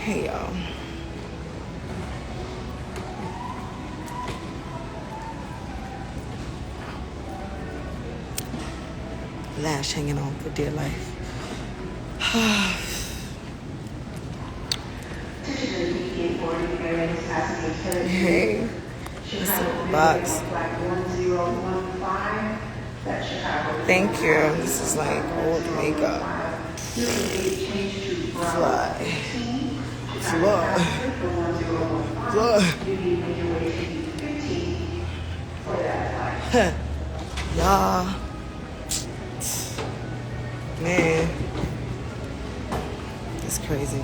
Hey, y'all. Lash hanging on for dear life. Hey, this is a box. Thank you. This is like old makeup. Fly. Fly. Fly. Y'all. Man. It's crazy.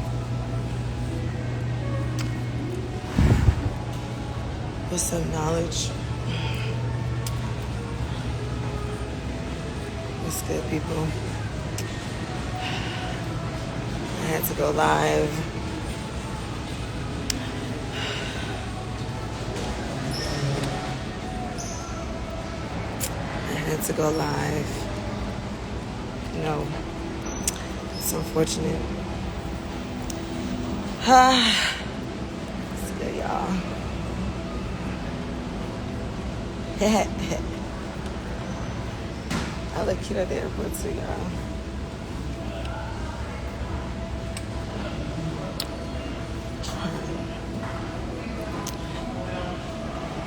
What's up, knowledge? What's good, people? I had to go live. To go live. No, it's unfortunate. It's good, y'all. I look cute at the airport too, y'all.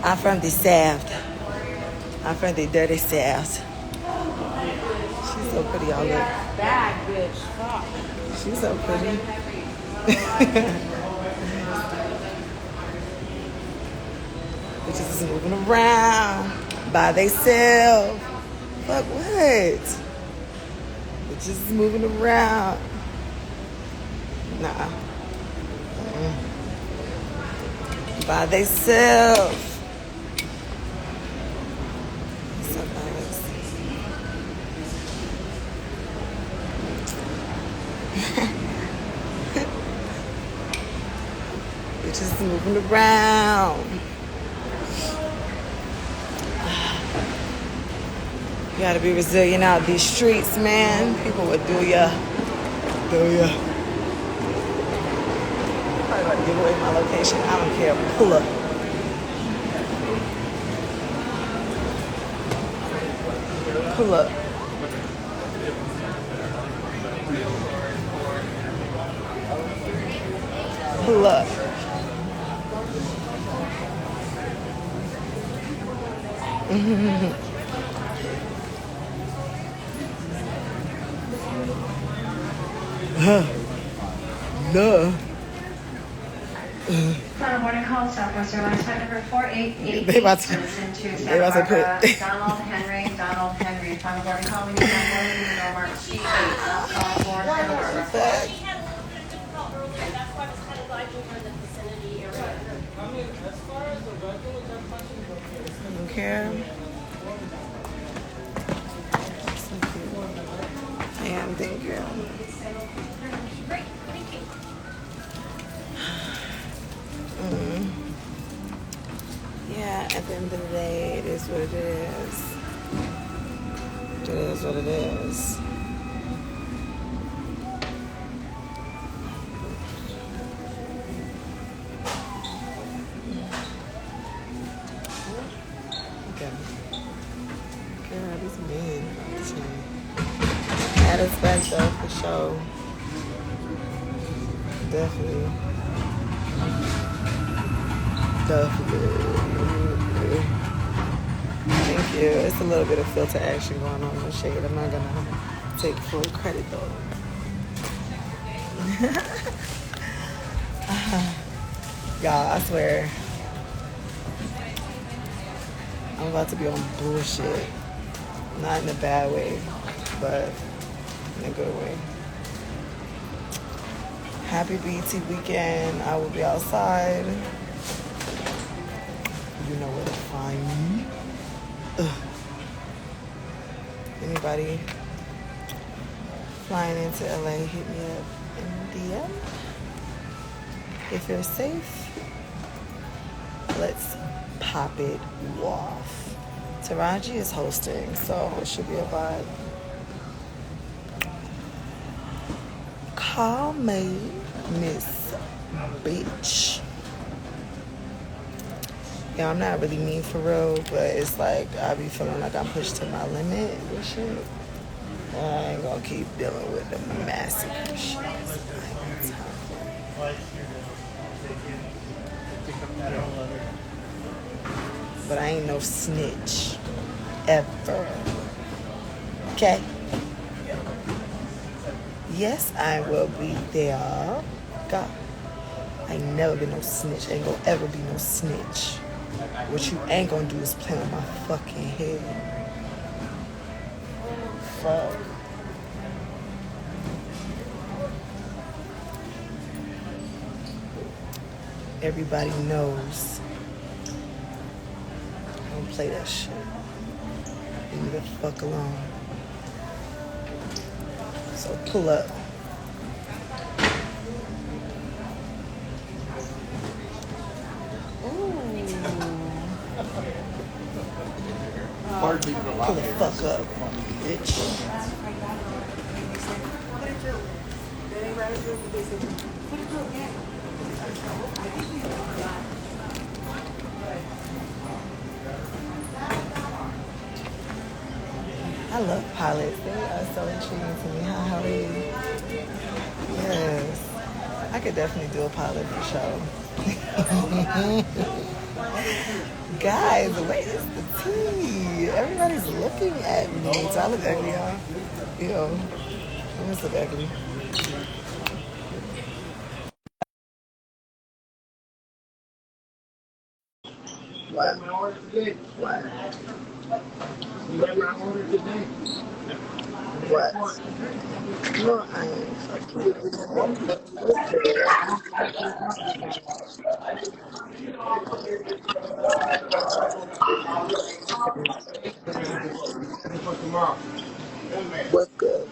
I'm from the South. I'm from the dirty South. She's so pretty, y'all. Look. Bad bitch. Fuck. She's so pretty. Bitches is moving around by themselves. Fuck what? Bitches is moving around. Nah. By themselves. Just moving around. You gotta be resilient out these streets, man. People will do ya. Do ya. Probably about to give away my location. I don't care. Pull up. Pull up. Pull up. No. Final morning call, Southwest Airlines flight number 488. They about to put. Donald Henry. Final boarding call, we need Normark C8. Call for Santa Barbara. That's why it's kind of like over in the vicinity area. I mean, as far as the regular jet questions go, Okay. I am, thank you. Great, thank you. Yeah, at the end of the day, it is what it is. It is what it is. God, these men. At its best, though, for sure. Definitely. Thank you. It's a little bit of filter action going on in the shade. I'm not gonna take full credit though. Y'all, I swear, I'm about to be on bullshit. Not in a bad way, but in a good way. Happy BT weekend. I will be outside. You know where to find me. Anybody flying into LA, hit me up in the DM. If you're safe, let's pop it off. Taraji is hosting, so it should be a vibe. Call me Miss Bitch. Yeah, I'm not really mean for real, but it's like I be feeling like I'm pushed to my limit and shit. I ain't gonna keep dealing with the massive shit. I ain't got time for it. But I ain't no snitch. Ever. Okay? Yes, I will be there. God. I ain't never been no snitch. Ain't gonna ever be no snitch. What you ain't gonna do is play on my fucking head. Fuck. Everybody knows. I don't play that shit. Leave me the fuck alone. So pull up. Pull the fuck up, bitch. I love pilots. They are so intriguing to me. How are you? Yes. I could definitely do a pilot for show. Guys, where is the tea? Everybody's looking at me. Do I look ugly, y'all? Ew. I must look ugly. What? What? What? No, I ain't fucking. What's good?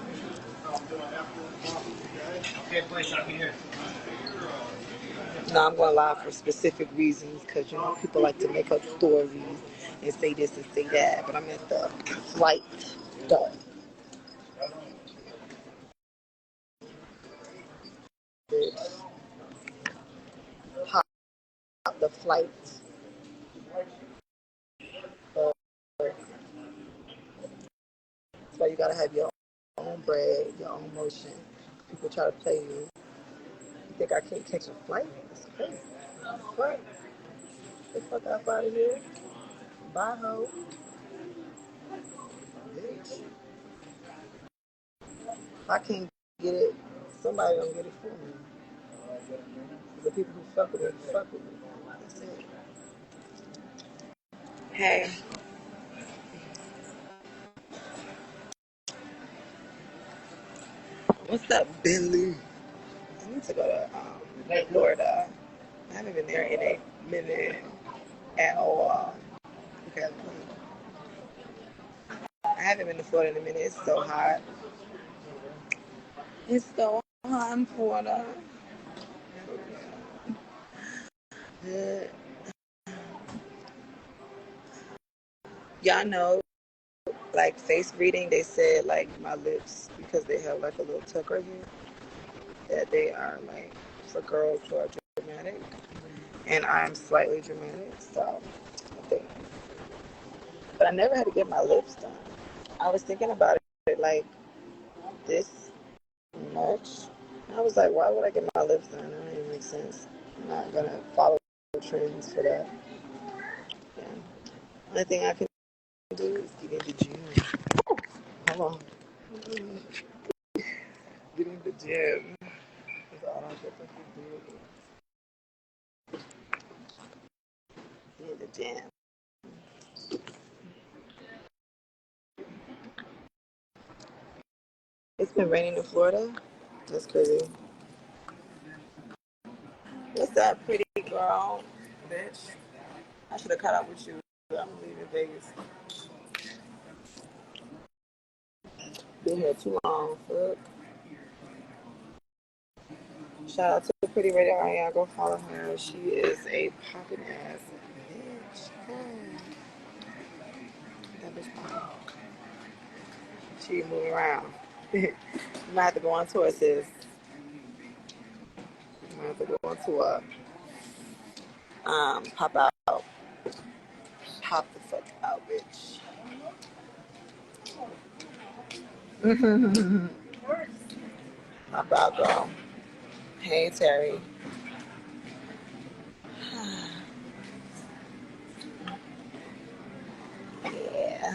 No, I'm going live for specific reasons because, you know, people like to make up stories and say this and say that. But I'm at the flight stuff. Pop the flight. So that's why you got to have your own bread, your own motion. People try to play you. You think I can't catch a flight? That's crazy. What? Get the fuck up out of here. Bye, ho. Bitch. If I can't get it, somebody gonna get it for me. The people who fuck with me, fuck with me. That's it. Hey, what's up, Billy? I need to go to Florida. I haven't been there in a minute at all. Okay. I haven't been to Florida in a minute. It's so hot. It's so hot in Florida. Yeah. Y'all know, like face reading, they said like my lips, because they have like a little tuck right here, that they are like for girls who are dramatic. And I'm slightly dramatic, so I think. But I never had to get my lips done. I was thinking about it like this much. I was like, why would I get my lips done? That doesn't even make sense. I'm not gonna follow the trends for that. Yeah. Only thing I can do is get in the gym. Hold on. Get in the gym. That's all I can do. Get in the gym. It's been raining in Florida. That's crazy. What's up, pretty girl? Bitch. I should have caught up with you. I'm leaving Vegas. Been here too long. Fuck. Shout out to Pretty Radio Ariana. Go follow her. She is a poppin' ass bitch. That bitch poppin'. She moving around. You might have to go on tour, sis. I have to go into a pop out, pop the fuck out, bitch. Pop out, girl. Hey, Terry. Yeah.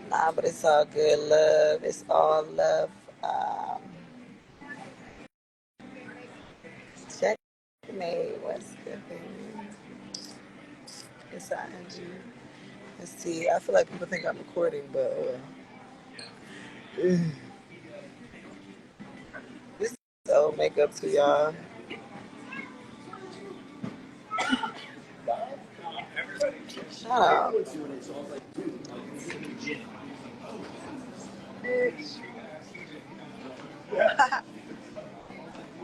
Nah, but it's all good love. It's all love. Um, Checkmate. What's good, baby? It's ING. Let's see. I feel like people think I'm recording, but this is old makeup to y'all. Shut up. Bitch.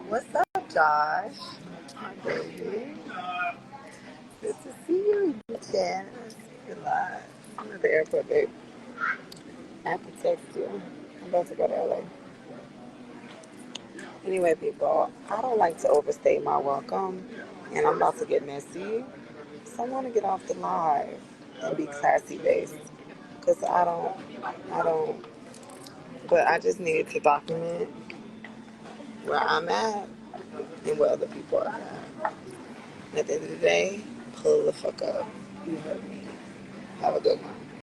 What's up, Josh? Hi, baby. Good to see you, Janice. Good luck. I'm at the airport, babe. I have to text you. I'm about to go to LA. Anyway, people, I don't like to overstay my welcome, and I'm about to get messy. So I want to get off the live and be classy based, cause I don't. But I just need to document where I'm at and where other people are at. And at the end of the day, pull the fuck up. You heard me. Have a good one.